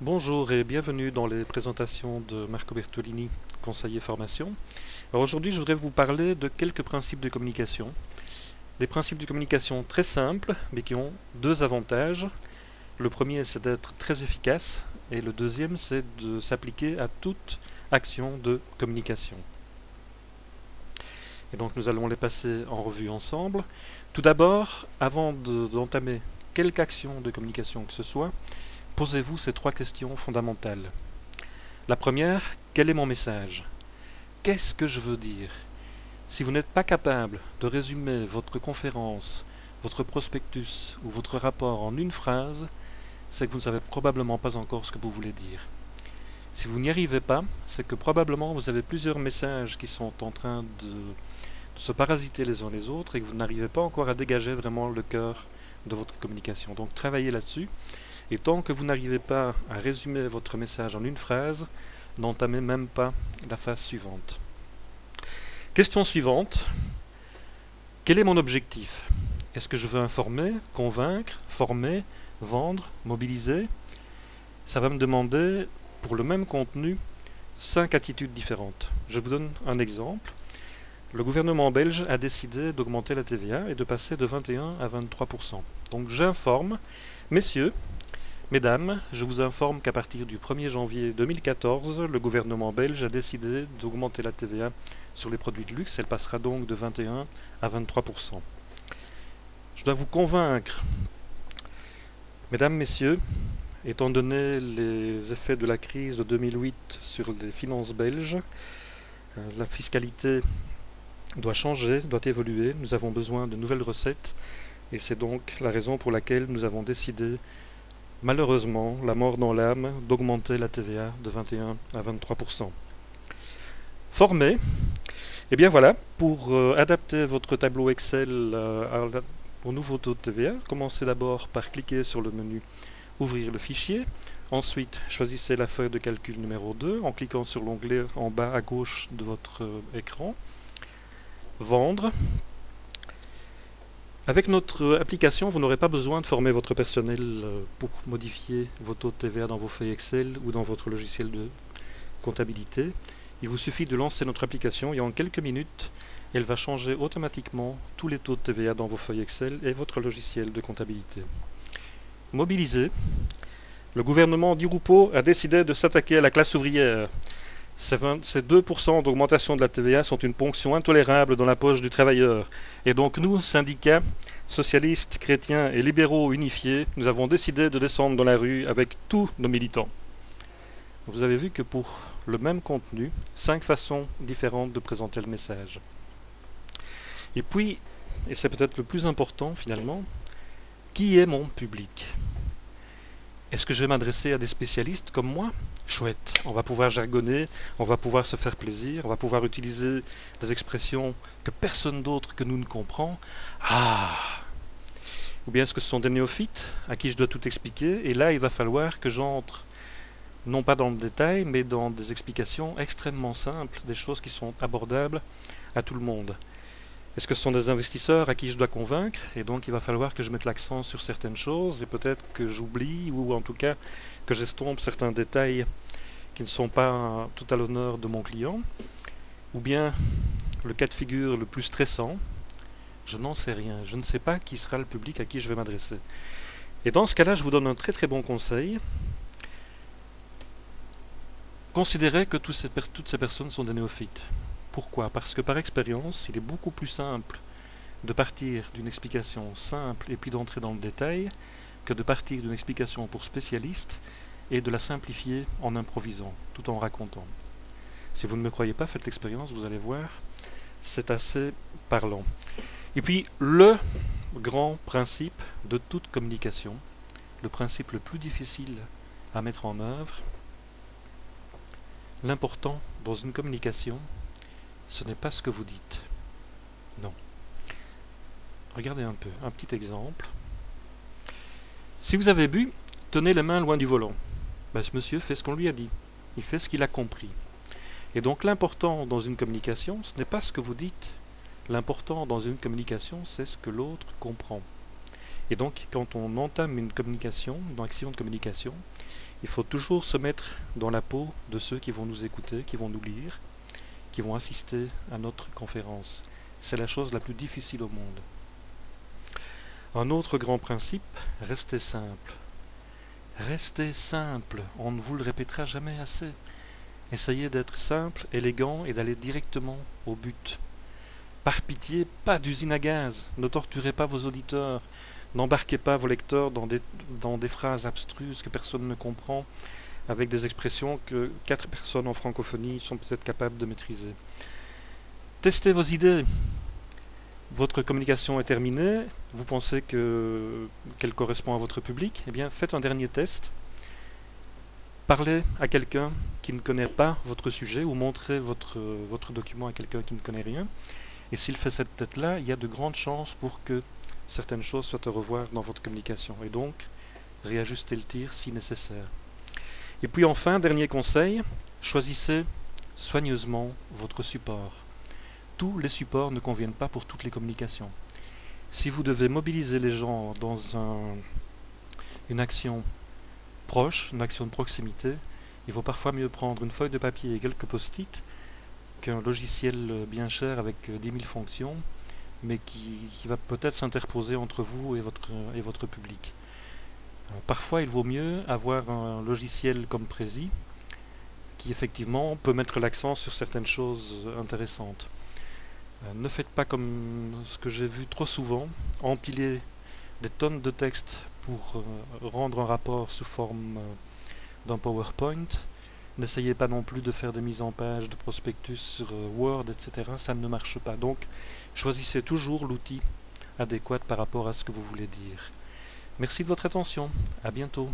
Bonjour et bienvenue dans les présentations de Marco Bertolini, conseiller formation. Alors aujourd'hui, je voudrais vous parler de quelques principes de communication. Des principes de communication très simples, mais qui ont deux avantages. Le premier, c'est d'être très efficace, et le deuxième, c'est de s'appliquer à toute action de communication. Et donc nous allons les passer en revue ensemble. Tout d'abord, avant d'entamer quelque action de communication que ce soit, posez-vous ces trois questions fondamentales. La première, quel est mon message? Qu'est-ce que je veux dire? Si vous n'êtes pas capable de résumer votre conférence, votre prospectus ou votre rapport en une phrase, c'est que vous ne savez probablement pas encore ce que vous voulez dire. Si vous n'y arrivez pas, c'est que probablement vous avez plusieurs messages qui sont en train de se parasiter les uns les autres et que vous n'arrivez pas encore à dégager vraiment le cœur de votre communication. Donc travaillez là-dessus. Et tant que vous n'arrivez pas à résumer votre message en une phrase, n'entamez même pas la phase suivante. Question suivante. Quel est mon objectif? Est-ce que je veux informer, convaincre, former, vendre, mobiliser? Ça va me demander, pour le même contenu, 5 attitudes différentes. Je vous donne un exemple. Le gouvernement belge a décidé d'augmenter la TVA et de passer de 21 à 23%. Donc j'informe, messieurs, mesdames, je vous informe qu'à partir du 1er janvier 2014, le gouvernement belge a décidé d'augmenter la TVA sur les produits de luxe. Elle passera donc de 21 à 23%. Je dois vous convaincre, mesdames, messieurs, étant donné les effets de la crise de 2008 sur les finances belges, la fiscalité doit changer, doit évoluer. Nous avons besoin de nouvelles recettes et c'est donc la raison pour laquelle nous avons décidé, malheureusement, la mort dans l'âme, d'augmenter la TVA de 21 à 23%. Former, et bien voilà, pour adapter votre tableau Excel au nouveau taux de TVA, commencez d'abord par cliquer sur le menu Ouvrir le fichier. Ensuite, choisissez la feuille de calcul numéro 2 en cliquant sur l'onglet en bas à gauche de votre écran. Vendre. Avec notre application, vous n'aurez pas besoin de former votre personnel pour modifier vos taux de TVA dans vos feuilles Excel ou dans votre logiciel de comptabilité. Il vous suffit de lancer notre application et en quelques minutes, elle va changer automatiquement tous les taux de TVA dans vos feuilles Excel et votre logiciel de comptabilité. Mobiliser. Le gouvernement Di Rupo a décidé de s'attaquer à la classe ouvrière. Ces 2% d'augmentation de la TVA sont une ponction intolérable dans la poche du travailleur. Et donc nous, syndicats, socialistes, chrétiens et libéraux unifiés, nous avons décidé de descendre dans la rue avec tous nos militants. Vous avez vu que pour le même contenu, 5 façons différentes de présenter le message. Et puis, et c'est peut-être le plus important finalement, qui est mon public? Est-ce que je vais m'adresser à des spécialistes comme moi? Chouette, on va pouvoir jargonner, on va pouvoir se faire plaisir, on va pouvoir utiliser des expressions que personne d'autre que nous ne comprend. Ah! Ou bien est-ce que ce sont des néophytes à qui je dois tout expliquer? Et là, il va falloir que j'entre, non pas dans le détail, mais dans des explications extrêmement simples, des choses qui sont abordables à tout le monde. Est-ce que ce sont des investisseurs à qui je dois convaincre? Et donc il va falloir que je mette l'accent sur certaines choses et peut-être que j'oublie ou en tout cas que j'estompe certains détails qui ne sont pas tout à l'honneur de mon client. Ou bien le cas de figure le plus stressant, je n'en sais rien. Je ne sais pas qui sera le public à qui je vais m'adresser. Et dans ce cas-là, je vous donne un très très bon conseil. Considérez que toutes ces personnes sont des néophytes. Pourquoi? Parce que par expérience, il est beaucoup plus simple de partir d'une explication simple et puis d'entrer dans le détail que de partir d'une explication pour spécialistes et de la simplifier en improvisant, tout en racontant. Si vous ne me croyez pas, faites l'expérience, vous allez voir, c'est assez parlant. Et puis, le grand principe de toute communication, le principe le plus difficile à mettre en œuvre, l'important dans une communication, ce n'est pas ce que vous dites. Non. Regardez un peu, un petit exemple. Si vous avez bu, tenez les mains loin du volant. Ben, ce monsieur fait ce qu'on lui a dit. Il fait ce qu'il a compris. Et donc l'important dans une communication, ce n'est pas ce que vous dites. L'important dans une communication, c'est ce que l'autre comprend. Et donc, quand on entame une communication, une action de communication, il faut toujours se mettre dans la peau de ceux qui vont nous écouter, qui vont nous lire, qui vont assister à notre conférence. C'est la chose la plus difficile au monde. Un autre grand principe, restez simple. Restez simple, on ne vous le répétera jamais assez. Essayez d'être simple, élégant et d'aller directement au but. Par pitié, pas d'usine à gaz, ne torturez pas vos auditeurs, n'embarquez pas vos lecteurs dans des phrases abstruses que personne ne comprend, avec des expressions que 4 personnes en francophonie sont peut-être capables de maîtriser. Testez vos idées. Votre communication est terminée, vous pensez qu'elle correspond à votre public, eh bien faites un dernier test. Parlez à quelqu'un qui ne connaît pas votre sujet ou montrez votre document à quelqu'un qui ne connaît rien. Et s'il fait cette tête-là, il y a de grandes chances pour que certaines choses soient à revoir dans votre communication. Et donc, réajustez le tir si nécessaire. Et puis enfin, dernier conseil, choisissez soigneusement votre support. Tous les supports ne conviennent pas pour toutes les communications. Si vous devez mobiliser les gens dans une action proche, une action de proximité, il vaut parfois mieux prendre une feuille de papier et quelques post-it qu'un logiciel bien cher avec 10 000 fonctions, mais qui va peut-être s'interposer entre vous et votre public. Parfois, il vaut mieux avoir un logiciel comme Prezi, qui effectivement peut mettre l'accent sur certaines choses intéressantes. Ne faites pas comme ce que j'ai vu trop souvent, empiler des tonnes de textes pour rendre un rapport sous forme d'un PowerPoint. N'essayez pas non plus de faire des mises en page de prospectus sur Word, etc. Ça ne marche pas. Donc, choisissez toujours l'outil adéquat par rapport à ce que vous voulez dire. Merci de votre attention. À bientôt.